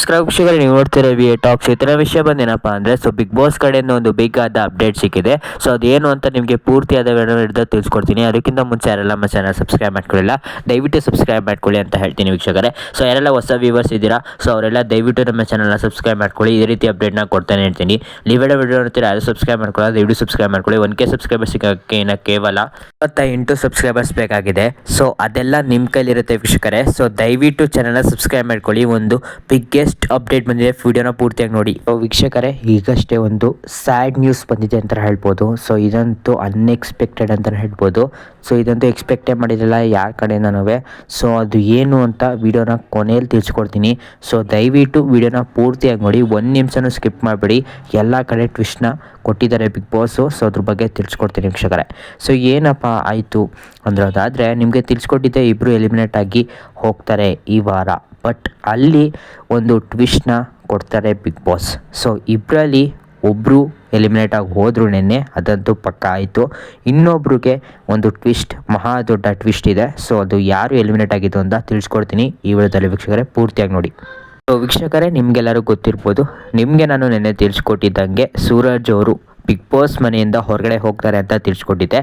ವೀಕ್ಷಕರೇ, ನೀವು ನೋಡ್ತಿರೋ ಟಾಕ್ಸ್. ಈ ಥರ ವಿಷಯ ಬಂದೇನಪ್ಪ ಅಂದರೆ, ಬಿಗ್ ಬಾಸ್ ಕಡೆಯಿಂದ ಒಂದು ಬಿಗ್ ಆದ ಅಪ್ಡೇಟ್ ಸಿಕ್ಕಿದೆ. ಅದೇನು ಅಂತ ನಿಮಗೆ ಪೂರ್ತಿಯಾದ ವಿಡಿಯೋ ತಿಳಿಸ್ಕೊಡ್ತೀನಿ. ಅದಕ್ಕಿಂತ ಮುಂಚೆ ಯಾರೆಲ್ಲ ನಮ್ಮ ಚಾನಲ್ ಸಬ್ಸ್ಕ್ರೈಬ್ ಮಾಡ್ಕೊಳ್ಳಿಲ್ಲ, ದಯವಿಟ್ಟು ಸಬ್ಸ್ಕ್ರೈಬ್ ಮಾಡ್ಕೊಳ್ಳಿ ಅಂತ ಹೇಳ್ತೀನಿ ವೀಕ್ಷಕರೇ. ಯಾರೆಲ್ಲ ಹೊಸ ವ್ಯೂವರ್ಸ್ ಇದ್ದೀರಾ, ಅವರೆಲ್ಲ ದಯವಿಟ್ಟು ನಮ್ಮ ಚಾನಲ್ನ ಸಬ್ಸ್ಕ್ರೈಬ್ ಮಾಡ್ಕೊಳ್ಳಿ. ಈ ರೀತಿ ಅಪ್ಡೇಟ್ನ ಕೊಡ್ತಾನೆ ಇರ್ತೀನಿ. ನೀವು ವಿಡಿಯೋ ನೋಡ್ತೀರಾ, ಯಾರು ಸಬ್ಸ್ಕ್ರೈಬ್ ಮಾಡ್ಕೊಳ್ಳೋದು ದಯವಿಟ್ಟು ಸಬ್ಸ್ಕ್ರೈಬ್ ಮಾಡ್ಕೊಳ್ಳಿ. 1K ಸಬ್ಸ್ಕ್ರೈಬರ್ಸ್ ಸಿಗೋಕ್ಕೆ ಇನ್ನು ಕೇವಲ 28 ಸಬ್ಸ್ಕ್ರೈಬರ್ಸ್ ಬೇಕಾಗಿದೆ. ಅದೆಲ್ಲ ನಿಮ್ಮ ಕೈಲಿರುತ್ತೆ ವೀಕ್ಷಕರೇ. ದಯವಿಟ್ಟು ಚಾನಲ್ನ ಸಬ್ಸ್ಕ್ರೈಬ್ ಮಾಡ್ಕೊಳ್ಳಿ. ಒಂದು ಬಿಗ್ಗೆಸ್ಟ್ ಅಪ್ಡೇಟ್ ಬಂದಿದೆ, ವಿಡಿಯೋನ ಪೂರ್ತಿಯಾಗಿ ನೋಡಿ. ವೀಕ್ಷಕರೇ, ಈಗಷ್ಟೇ ಒಂದು ಸ್ಯಾಡ್ ನ್ಯೂಸ್ ಬಂದಿದೆ ಅಂತ ಹೇಳ್ಬೋದು. ಇದಂತೂ ಅನ್ಎಕ್ಸ್ಪೆಕ್ಟೆಡ್ ಅಂತ ಹೇಳ್ಬೋದು. ಇದಂತೂ ಎಕ್ಸ್ಪೆಕ್ಟೇ ಮಾಡಿರಲಿಲ್ಲ ಯಾರ ಕಡೆಯಿಂದನೂ. ಅದು ಏನು ಅಂತ ವಿಡಿಯೋನ ಕೊನೆಯಲ್ಲಿ ತಿಳಿಸ್ಕೊಡ್ತೀನಿ. ದಯವಿಟ್ಟು ವಿಡಿಯೋನ ಪೂರ್ತಿಯಾಗಿ ನೋಡಿ, 1 ನಿಮಿಷನೂ ಸ್ಕಿಪ್ ಮಾಡಿಬಿಡಿ. ಎಲ್ಲ ಕಡೆ ಟ್ವಿಸ್ಟ್ನ ಕೊಟ್ಟಿದ್ದಾರೆ ಬಿಗ್ ಬಾಸು. ಅದ್ರ ಬಗ್ಗೆ ತಿಳಿಸ್ಕೊಡ್ತೀನಿ ವೀಕ್ಷಕರೇ. ಏನಪ್ಪ ಆಯಿತು ಅದಾದರೆ, ನಿಮಗೆ ತಿಳಿಸ್ಕೊಟ್ಟಿದ್ದೆ ಇಬ್ಬರು ಎಲಿಮಿನೇಟ್ ಆಗಿ ಹೋಗ್ತಾರೆ ಈ ವಾರ. ಬಟ್ ಅಲ್ಲಿ ಒಂದು ಟ್ವಿಸ್ಟ್ನ ಕೊಡ್ತಾರೆ ಬಿಗ್ ಬಾಸ್. ಇಬ್ಬರಲ್ಲಿ ಒಬ್ಬರು ಎಲಿಮಿನೇಟ್ ಆಗಿ ಹೋದ್ರು ನೆನ್ನೆ, ಅದಂತೂ ಪಕ್ಕ ಆಯಿತು. ಇನ್ನೊಬ್ರಿಗೆ ಒಂದು ಟ್ವಿಸ್ಟ್, ಮಹಾ ದೊಡ್ಡ ಟ್ವಿಸ್ಟ್ ಇದೆ. ಅದು ಯಾರು ಎಲಿಮಿನೇಟ್ ಆಗಿದ್ದು ಅಂತ ತಿಳಿಸ್ಕೊಡ್ತೀನಿ ಈ ವಿಡಿಯೋದಲ್ಲಿ ವೀಕ್ಷಕರೇ, ಪೂರ್ತಿಯಾಗಿ ನೋಡಿ. ವೀಕ್ಷಕರೇ, ನಿಮಗೆಲ್ಲರೂ ಗೊತ್ತಿರ್ಬೋದು, ನಿಮಗೆ ನಾನು ನೆನ್ನೆ ತಿಳಿಸ್ಕೊಟ್ಟಿದ್ದಂಗೆ ಸೂರಜ್ ಅವರು ಬಿಗ್ ಬಾಸ್ ಮನೆಯಿಂದ ಹೊರಗಡೆ ಹೋಗ್ತಾರೆ ಅಂತ ತಿಳಿಸ್ಕೊಟ್ಟಿದ್ದೆ.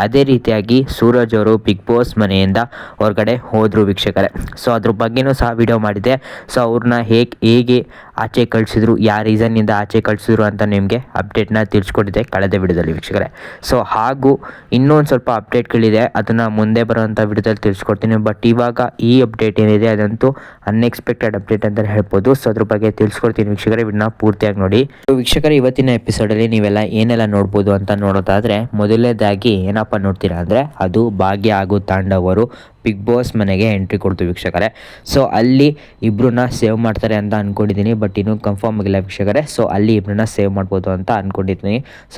ಅದೇ ರೀತಿಯಾಗಿ ಸೂರಜ್ ಅವರು ಬಿಗ್ ಬಾಸ್ ಮನೆಯಿಂದ ಹೊರಗಡೆ ಹೋದರು ವೀಕ್ಷಕರೇ. ಅದ್ರ ಬಗ್ಗೆನೂ ಸಹ ವಿಡಿಯೋ ಮಾಡಿದೆ. ಅವ್ರನ್ನ ಹೇಗೆ ಆಚೆ ಕಳಿಸಿದ್ರು, ಯಾವ ರೀಸನ್ನಿಂದ ಆಚೆ ಕಳಿಸಿದ್ರು ಅಂತ ನಿಮಗೆ ಅಪ್ಡೇಟ್ನ ತಿಳಿಸ್ಕೊಟ್ಟಿದ್ದೆ ಕಳೆದ ವಿಡಿಯೋದಲ್ಲಿ ವೀಕ್ಷಕರೇ. ಹಾಗೂ ಇನ್ನೊಂದು ಸ್ವಲ್ಪ ಅಪ್ಡೇಟ್ಗಳಿದೆ, ಅದನ್ನು ಮುಂದೆ ಬರೋವಂಥ ವಿಡಿಯೋದಲ್ಲಿ ತಿಳಿಸ್ಕೊಡ್ತೀನಿ. ಬಟ್ ಇವಾಗ ಈ ಅಪ್ಡೇಟ್ ಏನಿದೆ ಅದಂತೂ ಅನ್ಎಕ್ಸ್ಪೆಕ್ಟೆಡ್ ಅಪ್ಡೇಟ್ ಅಂತ ಹೇಳ್ಬೋದು. ಅದ್ರ ಬಗ್ಗೆ ತಿಳಿಸ್ಕೊಡ್ತೀನಿ ವೀಕ್ಷಕರೇ, ಇದನ್ನ ಪೂರ್ತಿಯಾಗಿ ನೋಡಿ. ವೀಕ್ಷಕರೇ, ಇವತ್ತಿನ ಎಪಿಸೋಡಲ್ಲಿ ನೀವೆಲ್ಲ ಏನೆಲ್ಲ ನೋಡ್ಬೋದು ಅಂತ ನೋಡೋದಾದರೆ, ಮೊದಲನೇದಾಗಿ ಏನಪ್ಪ ನೋಡ್ತೀರಾ ಅಂದರೆ, ಅದು ಭಾಗ್ಯ ಹಾಗೂ ತಾಂಡವರು ಬಿಗ್ ಬಾಸ್ ಮನೆಗೆ ಎಂಟ್ರಿ ಕೊಡ್ತು ವೀಕ್ಷಕರೇ. ಅಲ್ಲಿ ಇಬ್ಬರನ್ನ ಸೇವ್ ಮಾಡ್ತಾರೆ ಅಂತ ಅಂದ್ಕೊಂಡಿದ್ದೀನಿ. ಬಟ್ ಇನ್ನೂ ಕನ್ಫರ್ಮ್ ಆಗಿಲ್ಲ ವೀಕ್ಷಕರೇ. ಅಲ್ಲಿ ಇಬ್ಬರನ್ನ ಸೇವ್ ಮಾಡ್ಬೋದು ಅಂತ ಅಂದ್ಕೊಂಡಿದ್ದೀನಿ.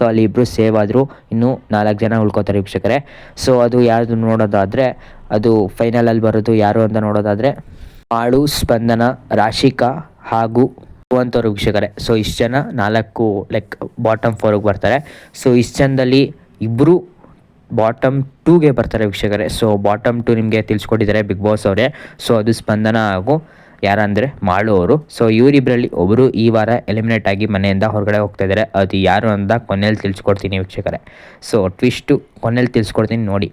ಅಲ್ಲಿ ಇಬ್ಬರು ಸೇವ್ ಆದರೂ ಇನ್ನೂ 4 ಜನ ಉಳ್ಕೋತಾರೆ ವೀಕ್ಷಕರೇ. ಅದು ಯಾವುದು ನೋಡೋದಾದರೆ, ಅದು ಫೈನಲಲ್ಲಿ ಬರೋದು ಯಾರು ಅಂತ ನೋಡೋದಾದರೆ, ಮಾಳು, ಸ್ಪಂದನ, ರಾಶಿಕಾ ಹಾಗೂ ಅಂತವ್ರು ವೀಕ್ಷಕರೇ. ಇಷ್ಟು ಜನ 4 ಬಾಟಮ್ 4ಗೆ ಬರ್ತಾರೆ. ಇಷ್ಟು ಜನದಲ್ಲಿ ಇಬ್ಬರು ಬಾಟಮ್ 2ಗೆ ಬರ್ತಾರೆ ವೀಕ್ಷಕರೇ. ಬಾಟಮ್ 2 ನಿಮಗೆ ತಿಳಿಸ್ಕೊಟ್ಟಿದ್ದಾರೆ ಬಿಗ್ ಬಾಸ್ ಅವರೇ. ಅದು ಸ್ಪಂದನ ಹಾಗೂ ಯಾರಂದರೆ ಮಾಳು ಅವರು. ಇವರಿಬ್ಬರಲ್ಲಿ ಒಬ್ಬರು ಈ ವಾರ ಎಲಿಮಿನೇಟ್ ಆಗಿ ಮನೆಯಿಂದ ಹೊರಗಡೆ ಹೋಗ್ತಾ ಇದ್ದಾರೆ. ಅದು ಯಾರು ಅಂತ ಕೊನೆಯಲ್ಲಿ ತಿಳಿಸ್ಕೊಡ್ತೀನಿ ವೀಕ್ಷಕರೇ. ಟ್ವಿಸ್ಟು ಕೊನೆಯಲ್ಲಿ ತಿಳಿಸ್ಕೊಡ್ತೀನಿ ನೋಡಿ.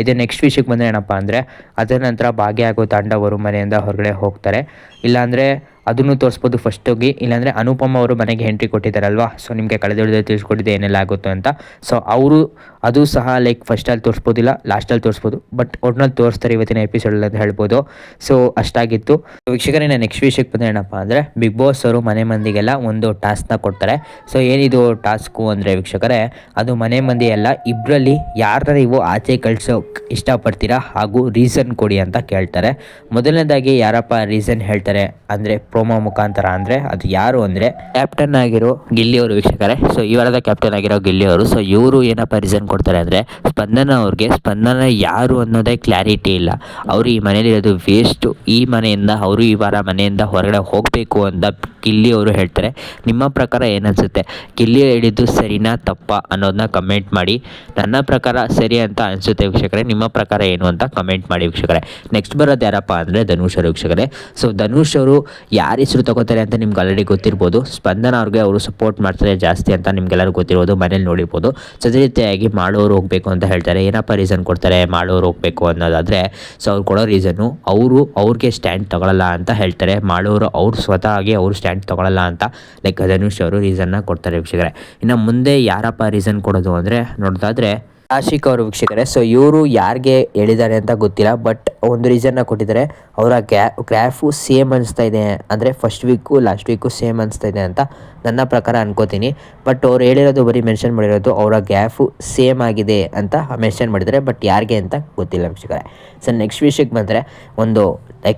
ಇದು ನೆಕ್ಸ್ಟ್ ವಿಷಯಕ್ಕೆ ಬಂದರೆ ಏನಪ್ಪ ಅಂದರೆ, ಅದರ ನಂತರ ಭಾಗ್ಯ ಹಾಗೂ ತಾಂಡವರು ಮನೆಯಿಂದ ಹೊರಗಡೆ ಹೋಗ್ತಾರೆ. ಇಲ್ಲಾಂದರೆ ಅದನ್ನು ತೋರಿಸ್ಬೋದು ಫಸ್ಟ್ ಹೋಗಿ. ಇಲ್ಲಾಂದರೆ ಅನುಪಮ ಅವರು ಮನೆಗೆ ಎಂಟ್ರಿ ಕೊಟ್ಟಿದ್ದಾರಲ್ವಾ. ನಿಮಗೆ ಕಳೆದ ವಿಡಿಯೋದಲ್ಲಿ ತಿಳಿಸ್ಕೊಟ್ಟಿದ್ದೆ ಏನೆಲ್ಲ ಆಗುತ್ತೋ ಅಂತ. ಅವರು ಅದು ಸಹ ಫಸ್ಟಲ್ಲಿ ತೋರಿಸ್ಬೋದಿಲ್ಲ, ಲಾಸ್ಟಲ್ಲಿ ತೋರಿಸ್ಬೋದು. ಬಟ್ ಒಟ್ನಲ್ಲಿ ತೋರಿಸ್ತಾರೆ ಇವತ್ತಿನ ಎಪಿಸೋಡಲ್ಲಿ ಅಂತ ಹೇಳ್ಬೋದು. ಅಷ್ಟಾಗಿತ್ತು ವೀಕ್ಷಕರೇ. ನೆಕ್ಸ್ಟ್ ವಿಷಯಕ್ಕೆ ಬಂದರೆ ಏನಪ್ಪ ಅಂದರೆ, ಬಿಗ್ ಬಾಸ್ ಅವರು ಮನೆ ಮಂದಿಗೆಲ್ಲ ಒಂದು ಟಾಸ್ಕ್ನ ಕೊಡ್ತಾರೆ. ಏನಿದು ಟಾಸ್ಕು ಅಂದರೆ ವೀಕ್ಷಕರೇ, ಅದು ಮನೆ ಮಂದಿ ಎಲ್ಲ ಇಬ್ಬರಲ್ಲಿ ಯಾರನ್ನ ನೀವು ಆಚೆ ಕಳ್ಸೋಕೆ ಇಷ್ಟಪಡ್ತೀರಾ ಹಾಗೂ ರೀಸನ್ ಕೊಡಿ ಅಂತ ಕೇಳ್ತಾರೆ. ಮೊದಲನೇದಾಗಿ ಯಾರಪ್ಪ ರೀಸನ್ ಹೇಳ್ತಾರೆ ಅಂದರೆ, ಪ್ರೋಮೋ ಮುಖಾಂತರ ಅಂದರೆ ಅದು ಯಾರು ಅಂದರೆ ಕ್ಯಾಪ್ಟನ್ ಆಗಿರೋ ಗಿಲ್ಲಿ ಅವರು ವೀಕ್ಷಕರೇ. ಈ ವಾರದ ಕ್ಯಾಪ್ಟನ್ ಆಗಿರೋ ಗಿಲ್ಲಿ ಅವರು. ಇವರು ಏನಪ್ಪ ರೀಸನ್ ಕೊಡ್ತಾರೆ ಅಂದರೆ, ಸ್ಪಂದನ ಅವ್ರಿಗೆ ಸ್ಪಂದನ ಯಾರು ಅನ್ನೋದೇ ಕ್ಲಾರಿಟಿ ಇಲ್ಲ. ಅವರು ಈ ಮನೇಲಿ ಇರೋದು ವೇಸ್ಟು. ಈ ಮನೆಯಿಂದ ಅವರು ಈ ವಾರ ಮನೆಯಿಂದ ಹೊರಗಡೆ ಹೋಗಬೇಕು ಅಂತ ಗಿಲ್ಲಿ ಅವರು ಹೇಳ್ತಾರೆ. ನಿಮ್ಮ ಪ್ರಕಾರ ಏನನ್ಸುತ್ತೆ? ಗಿಲ್ಲಿ ಹೇಳಿದ್ದು ಸರಿನಾ ತಪ್ಪಾ ಅನ್ನೋದನ್ನ ಕಮೆಂಟ್ ಮಾಡಿ. ನನ್ನ ಪ್ರಕಾರ ಸರಿ ಅಂತ ಅನಿಸುತ್ತೆ ವೀಕ್ಷಕರೇ. ನಿಮ್ಮ ಪ್ರಕಾರ ಏನು ಅಂತ ಕಮೆಂಟ್ ಮಾಡಿ ವೀಕ್ಷಕರೇ. ನೆಕ್ಸ್ಟ್ ಬರೋದು ಯಾರಪ್ಪ ಅಂದರೆ ಧನುಷ್ ಅವರು ವೀಕ್ಷಕರೇ. ಧನುಷ್ ಅವರು ಯಾರ ಹೆಸರು ತಗೋತಾರೆ ಅಂತ ನಿಮ್ಗೆ ಆಲ್ರೆಡಿ ಗೊತ್ತಿರ್ಬೋದು. ಸ್ಪಂದನ ಅವ್ರಿಗೆ ಅವರು ಸಪೋರ್ಟ್ ಮಾಡ್ತಾರೆ ಜಾಸ್ತಿ ಅಂತ ನಿಮ್ಗೆಲ್ಲರೂ ಗೊತ್ತಿರ್ಬೋದು, ಮನೇಲಿ ನೋಡಿರ್ಬೋದು. ಅದೇ ರೀತಿಯಾಗಿ ಮಾಡೋರು ಹೋಗಬೇಕು ಅಂತ ಹೇಳ್ತಾರೆ. ಏನಪ್ಪ ರೀಸನ್ ಕೊಡ್ತಾರೆ ಮಾಡೋರು ಹೋಗಬೇಕು ಅನ್ನೋದಾದರೆ, ಅವ್ರು ಕೊಡೋ ರೀಸನ್ನು ಅವ್ರಿಗೆ ಸ್ಟ್ಯಾಂಡ್ ತಗೊಳ್ಳಲ್ಲ ಅಂತ ಹೇಳ್ತಾರೆ. ಮಾಡೋರು ಅವ್ರು ಸ್ವತಃ ಆಗಿ ಅವರು ಸ್ಟ್ಯಾಂಡ್ ತಗೊಳ್ಳಲ್ಲ ಅಂತ ಧನುಷ್ ಅವರು ರೀಸನ್ನ ಕೊಡ್ತಾರೆ ವೀಕ್ಷಕರೇ. ಇನ್ನು ಮುಂದೆ ಯಾರಪ್ಪ ರೀಸನ್ ಕೊಡೋದು ಅಂದರೆ ನೋಡೋದಾದರೆ ರಾಶಿಕಾ ಅವರು ವೀಕ್ಷಕರೇ. ಇವರು ಯಾರಿಗೆ ಹೇಳಿದ್ದಾರೆ ಅಂತ ಗೊತ್ತಿಲ್ಲ. ಬಟ್ ಒಂದು ರೀಸನ್ನ ಕೊಟ್ಟಿದ್ದಾರೆ. ಅವರ ಗ್ರಾಫು ಸೇಮ್ ಅನಿಸ್ತಾ ಇದೆ ಅಂದರೆ, first week last week same ಅನಿಸ್ತಾ ಇದೆ ಅಂತ ನನ್ನ ಪ್ರಕಾರ ಅನ್ಕೋತೀನಿ. ಬಟ್ ಅವ್ರು ಹೇಳಿರೋದು ಬರೀ ಮೆನ್ಷನ್ ಮಾಡಿರೋದು ಅವರ ಗ್ಯಾಫು ಸೇಮ್ ಆಗಿದೆ ಅಂತ ಮೆನ್ಷನ್ ಮಾಡಿದ್ದಾರೆ. ಬಟ್ ಯಾರಿಗೆ ಅಂತ ಗೊತ್ತಿಲ್ಲ ವೀಕ್ಷಕರೇ. ನೆಕ್ಸ್ಟ್ ವಿಷಯಕ್ಕೆ ಬಂದರೆ, ಒಂದು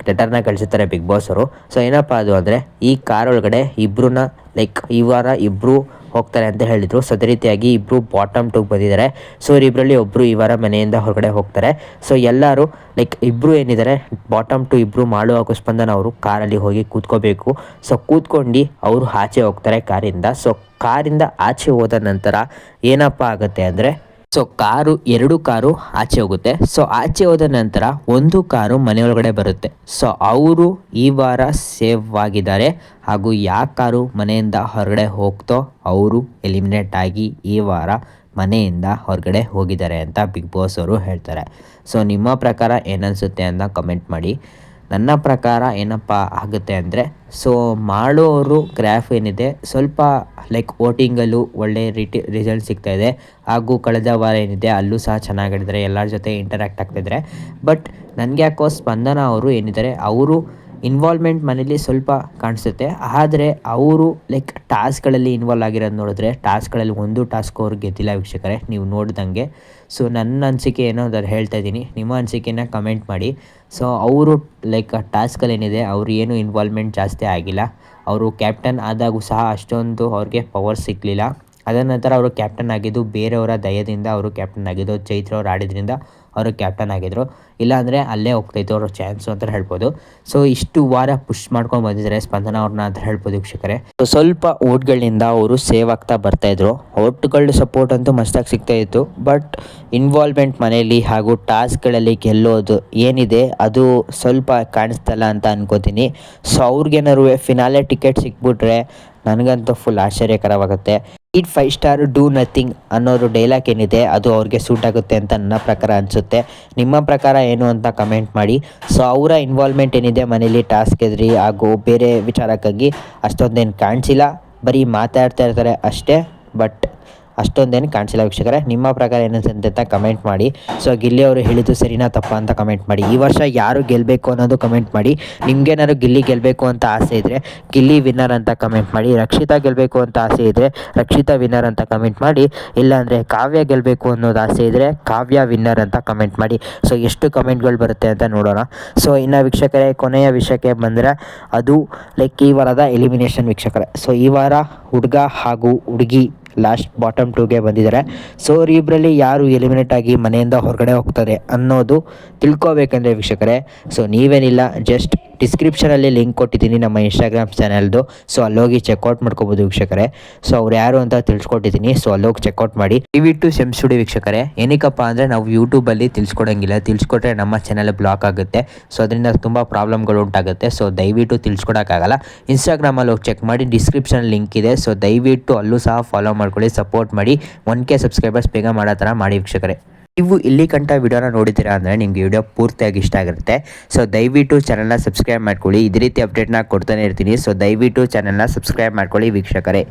ಲೆಟರ್ನ ಕಳಿಸಿರ್ತಾರೆ ಬಿಗ್ ಬಾಸ್ ಅವರು. ಏನಪ್ಪ ಅದು ಅಂದರೆ, ಈ ಕಾರ್ ಒಳಗಡೆ ಇಬ್ಬರನ್ನ ಈ ವಾರ ಇಬ್ಬರು ಹೋಗ್ತಾರೆ ಅಂತ ಹೇಳಿದರು. ಅದೇ ರೀತಿಯಾಗಿ ಇಬ್ಬರು ಬಾಟಮ್ 2ಗೆ ಬಂದಿದ್ದಾರೆ. ಇವರಿಬ್ಬರಲ್ಲಿ ಒಬ್ಬರು ಈ ವಾರ ಮನೆಯಿಂದ ಹೊರಗಡೆ ಹೋಗ್ತಾರೆ. ಎಲ್ಲರೂ ಇಬ್ಬರು ಏನಿದ್ದಾರೆ ಬಾಟಮ್ 2 ಇಬ್ಬರು ಮಾಳು ಹಾಗೂ ಸ್ಪಂದನ ಅವರು ಕಾರಲ್ಲಿ ಹೋಗಿ ಕೂತ್ಕೋಬೇಕು. ಕೂತ್ಕೊಂಡು ಅವರು ಆಚೆ ಹೋಗ್ತಾರೆ ಕಾರಿಂದ. ಕಾರಿಂದ ಆಚೆ ಹೋದ ನಂತರ ಏನಪ್ಪ ಆಗುತ್ತೆ ಅಂದರೆ, ಸೊ ಎರಡು ಕಾರು ಆಚೆ ಹೋಗುತ್ತೆ. ಸೊ ಆಚೆ ಹೋದ ನಂತರ ಒಂದು ಕಾರು ಮನೆಯೊಳಗಡೆ ಬರುತ್ತೆ. ಸೊ ಅವರು ಈ ವಾರ ಸೇವ್ ಆಗಿದ್ದಾರೆ, ಹಾಗೂ ಯಾವ ಕಾರು ಮನೆಯಿಂದ ಹೊರಗಡೆ ಹೋಗ್ತೋ ಅವರು ಎಲಿಮಿನೇಟ್ ಆಗಿ ಈ ವಾರ ಮನೆಯಿಂದ ಹೊರಗಡೆ ಹೋಗಿದ್ದಾರೆ ಅಂತ ಬಿಗ್ ಬಾಸ್ ಅವರು ಹೇಳ್ತಾರೆ. ಸೊ ನಿಮ್ಮ ಪ್ರಕಾರ ಏನನ್ಸುತ್ತೆ ಅಂತ ಕಮೆಂಟ್ ಮಾಡಿ. ನನ್ನ ಪ್ರಕಾರ ಏನಪ್ಪ ಆಗುತ್ತೆ ಅಂದರೆ, ಸೊ ಮಾಡೋರು ಗ್ರಾಫ್ ಏನಿದೆ ಸ್ವಲ್ಪ ಲೈಕ್ ವೋಟಿಂಗಲ್ಲೂ ಒಳ್ಳೆ ರಿಸಲ್ಟ್ ಸಿಗ್ತಾಯಿದೆ, ಹಾಗೂ ಕಳೆದ ವಾರ ಏನಿದೆ ಅಲ್ಲೂ ಸಹ ಚೆನ್ನಾಗಿದ್ದಾರೆ, ಎಲ್ಲರ ಜೊತೆ ಇಂಟರ್ಯಾಕ್ಟ್ ಆಗ್ತಿದ್ದಾರೆ. ಬಟ್ ನನಗೆ ಯಾಕೋ ಸ್ಪಂದನ ಅವರು ಏನಿದ್ದಾರೆ ಅವರು ಇನ್ವಾಲ್ವ್ಮೆಂಟ್ ಮನೇಲಿ ಸ್ವಲ್ಪ ಕಾಣಿಸುತ್ತೆ. ಆದರೆ ಅವರು ಲೈಕ್ ಟಾಸ್ಕ್ಗಳಲ್ಲಿ ಇನ್ವಾಲ್ವ್ ಆಗಿರೋದು ನೋಡಿದ್ರೆ ಟಾಸ್ಕ್ಗಳಲ್ಲಿ ಒಂದು ಟಾಸ್ಕ್ ಅವ್ರು ಗೆದ್ದಿಲ್ಲ ವೀಕ್ಷಕರೇ, ನೀವು ನೋಡ್ದಂಗೆ. ಸೊ ನನ್ನ ಅನಿಸಿಕೆ ಏನೋ ಅದನ್ನು ಹೇಳ್ತಾ ಇದ್ದೀನಿ, ನಿಮ್ಮ ಅನಿಸಿಕೆನ ಕಮೆಂಟ್ ಮಾಡಿ. ಸೊ ಅವರು ಲೈಕ್ ಟಾಸ್ಕಲ್ಲಿ ಏನಿದೆ ಅವರು ಏನು ಇನ್ವಾಲ್ವ್ಮೆಂಟ್ ಜಾಸ್ತಿ ಆಗಿಲ್ಲ. ಅವರು ಕ್ಯಾಪ್ಟನ್ ಆದಾಗೂ ಸಹ ಅಷ್ಟೊಂದು ಅವ್ರಿಗೆ ಪವರ್ ಸಿಗಲಿಲ್ಲ. ಅದರ ನಂತರ ಅವರು ಕ್ಯಾಪ್ಟನ್ ಆಗಿದ್ದು ಬೇರೆಯವರ ದಯದಿಂದ ಅವರು ಕ್ಯಾಪ್ಟನ್ ಆಗಿದ್ದು, ಚೈತ್ರ ಅವ್ರು ಆಡಿದ್ರಿಂದ ಅವರು ಕ್ಯಾಪ್ಟನ್ ಆಗಿದ್ದರು. ಇಲ್ಲಾಂದರೆ ಅಲ್ಲೇ ಹೋಗ್ತಾಯಿತ್ತು ಅವರ ಚಾನ್ಸು ಅಂತ ಹೇಳ್ಬೋದು. ಸೊ ಇಷ್ಟು ವಾರ ಪುಷ್ ಮಾಡ್ಕೊಂಡು ಬಂದಿದ್ದಾರೆ ಸ್ಪಂದನ ಅವ್ರನ್ನ ಅಂತ ಹೇಳ್ಬೋದು ವೀಕ್ಷಕರೇ. ಸೊ ಸ್ವಲ್ಪ ಓಟ್ಗಳಿಂದ ಅವರು ಸೇವ್ ಆಗ್ತಾ ಬರ್ತಾಯಿದ್ರು. ಓಟ್ಗಳ ಸಪೋರ್ಟ್ ಅಂತೂ ಮಸ್ತಾಗಿ ಸಿಗ್ತಾಯಿತ್ತು. ಬಟ್ ಇನ್ವಾಲ್ವ್ಮೆಂಟ್ ಮನೆಯಲ್ಲಿ ಹಾಗೂ ಟಾಸ್ಕ್ಗಳಲ್ಲಿ ಗೆಲ್ಲೋದು ಏನಿದೆ ಅದು ಸ್ವಲ್ಪ ಕಾಣಿಸ್ತಲ್ಲ ಅಂತ ಅನ್ಕೋತೀನಿ. ಸೊ ಅವ್ರಿಗೇನಾದ್ರು ಫಿನಾಲೆ ಟಿಕೆಟ್ ಸಿಕ್ಬಿಟ್ರೆ ನನಗಂತೂ ಫುಲ್ ಆಶ್ಚರ್ಯಕರವಾಗುತ್ತೆ. ಈಟ್ 5 ಸ್ಟಾರ್ ಡೂ ನಥಿಂಗ್ ಅನ್ನೋದು ಡೈಲಾಗ್ ಏನಿದೆ ಅದು ಅವ್ರಿಗೆ ಸೂಟ್ ಆಗುತ್ತೆ ಅಂತ ನನ್ನ ಪ್ರಕಾರ ಅನಿಸುತ್ತೆ. ನಿಮ್ಮ ಪ್ರಕಾರ ಏನು ಅಂತ ಕಮೆಂಟ್ ಮಾಡಿ. ಸೊ ಅವರ ಇನ್ವಾಲ್ವ್ಮೆಂಟ್ ಏನಿದೆ ಮನೇಲಿ ಟಾಸ್ಕ್ ಎದ್ರಿ ಹಾಗೂ ಬೇರೆ ವಿಚಾರಕ್ಕಾಗಿ ಅಷ್ಟೊಂದೇನು ಕಾಣಿಸಿಲ್ಲ, ಬರೀ ಮಾತಾಡ್ತಾ ಇರ್ತಾರೆ ಅಷ್ಟೇ. ಬಟ್ ಅಷ್ಟೊಂದೇನು ಕಾಣಿಸಿಲ್ಲ ವೀಕ್ಷಕರೇ. ನಿಮ್ಮ ಪ್ರಕಾರ ಏನನ್ಸುತ್ತೆ ಅಂತ ಕಮೆಂಟ್ ಮಾಡಿ. ಸೊ ಗಿಲ್ಲಿ ಅವರು ಹೇಳಿದ್ದು ಸರಿನಾ ತಪ್ಪಾ ಅಂತ ಕಮೆಂಟ್ ಮಾಡಿ. ಈ ವರ್ಷ ಯಾರು ಗೆಲ್ಲಬೇಕು ಅನ್ನೋದು ಕಮೆಂಟ್ ಮಾಡಿ. ನಿಮಗೇನಾದ್ರು ಗಿಲ್ಲಿ ಗೆಲ್ಲಬೇಕು ಅಂತ ಆಸೆ ಇದ್ದರೆ ಗಿಲ್ಲಿ ವಿನ್ನರ್ ಅಂತ ಕಮೆಂಟ್ ಮಾಡಿ. ರಕ್ಷಿತಾ ಗೆಲ್ಲಬೇಕು ಅಂತ ಆಸೆ ಇದ್ದರೆ ರಕ್ಷಿತಾ ವಿನ್ನರ್ ಅಂತ ಕಮೆಂಟ್ ಮಾಡಿ. ಇಲ್ಲಾಂದರೆ ಕಾವ್ಯ ಗೆಲ್ಲಬೇಕು ಅನ್ನೋದು ಆಸೆ ಇದ್ದರೆ ಕಾವ್ಯ ವಿನ್ನರ್ ಅಂತ ಕಮೆಂಟ್ ಮಾಡಿ. ಸೊ ಎಷ್ಟು ಕಮೆಂಟ್ಗಳು ಬರುತ್ತೆ ಅಂತ ನೋಡೋಣ. ಸೊ ಇನ್ನು ವೀಕ್ಷಕರೇ ಕೊನೆಯ ವಿಷಯಕ್ಕೆ ಬಂದರೆ ಅದು ಲೈಕ್ ಈ ವಾರದ ಎಲಿಮಿನೇಷನ್ ವೀಕ್ಷಕರೇ. ಸೊ ಈ ವಾರ ಹುಡುಗ ಹಾಗೂ ಹುಡುಗಿ ಲಾಸ್ಟ್ ಬಾಟಮ್ 2ಗೆ ಬಂದಿದ್ದಾರೆ. ಸೊ ಇಬ್ಬರಲ್ಲಿ ಯಾರು ಎಲಿಮಿನೇಟ್ ಆಗಿ ಮನೆಯಿಂದ ಹೊರಗಡೆ ಹೋಗ್ತಾರೆ ಅನ್ನೋದು ತಿಳ್ಕೊಬೇಕಂದ್ರೆ ವೀಕ್ಷಕರೇ, ಸೊ ನೀವೇನಿಲ್ಲ ಜಸ್ಟ್ ಡಿಸ್ಕ್ರಿಪ್ಷನಲ್ಲಿ ಲಿಂಕ್ ಕೊಟ್ಟಿದ್ದೀನಿ ನಮ್ಮ ಇನ್ಸ್ಟಾಗ್ರಾಮ್ ಚಾನಲ್ದು. ಸೊ ಅಲ್ಲೋಗಿ ಚೆಕ್ಔಟ್ ಮಾಡ್ಕೋಬೋದು ವೀಕ್ಷಕರೇ. ಸೊ ಅವ್ರು ಯಾರು ಅಂತ ತಿಳಿಸ್ಕೊಟ್ಟಿದ್ದೀನಿ. ಸೊ ಅಲ್ಲೋಗಿ ಚೆಕ್ಔಟ್ ಮಾಡಿ. ದಯವಿಟ್ಟು ಸೆಮ್ಸ್ಟುಡಿ ವೀಕ್ಷಕರೇ. ಏನಕ್ಕಪ್ಪ ಅಂದರೆ ನಾವು ಯೂಟ್ಯೂಬಲ್ಲಿ ತಿಳಿಸ್ಕೊಡೋಂಗಿಲ್ಲ, ತಿಳಿಸ್ಕೊಟ್ರೆ ನಮ್ಮ ಚಾನಲ್ ಬ್ಲಾಕ್ ಆಗುತ್ತೆ. ಸೊ ಅದರಿಂದ ತುಂಬ ಪ್ರಾಬ್ಲಮ್ಗಳು ಉಂಟಾಗುತ್ತೆ. ಸೊ ದಯವಿಟ್ಟು ತಿಳಿಸ್ಕೊಡೋಕ್ಕಾಗಲ್ಲ. ಇನ್ಸ್ಟಾಗ್ರಾಮಲ್ಲಿ ಹೋಗಿ ಚೆಕ್ ಮಾಡಿ, ಡಿಸ್ಕ್ರಿಪ್ಷನ್ ಲಿಂಕ್ ಇದೆ. ಸೊ ದಯವಿಟ್ಟು ಅಲ್ಲೂ ಸಹ ಫಾಲೋ ಮಾಡ್ಕೊಳ್ಳಿ, ಸಪೋರ್ಟ್ ಮಾಡಿ. 1K ಸಬ್ಸ್ಕ್ರೈಬರ್ಸ್ ಬೇಗ ಮಾಡೋ ಥರ ಮಾಡಿ ವೀಕ್ಷಕರೇ. ನೀವು ಇಲ್ಲಿ ಕಂಟ ವಿಡಿಯೋನ ನೋಡಿದ್ದೀರಾ ಅಂದರೆ ನಿಮಗೆ ವಿಡಿಯೋ ಪೂರ್ತಿಯಾಗಿ ಇಷ್ಟ ಆಗಿರುತ್ತೆ. ಸೊ ದಯವಿಟ್ಟು ಚಾನಲ್ನ ಸಬ್ಸ್ಕ್ರೈಬ್ ಮಾಡ್ಕೊಳ್ಳಿ. ಇದೇ ರೀತಿ ಅಪ್ಡೇಟ್ನ ಕೊಡ್ತಾನೆ ಇರ್ತೀನಿ. ಸೊ ದಯವಿಟ್ಟು ಚಾನಲ್ನ ಸಬ್ಸ್ಕ್ರೈಬ್ ಮಾಡ್ಕೊಳ್ಳಿ ವೀಕ್ಷಕರೇ.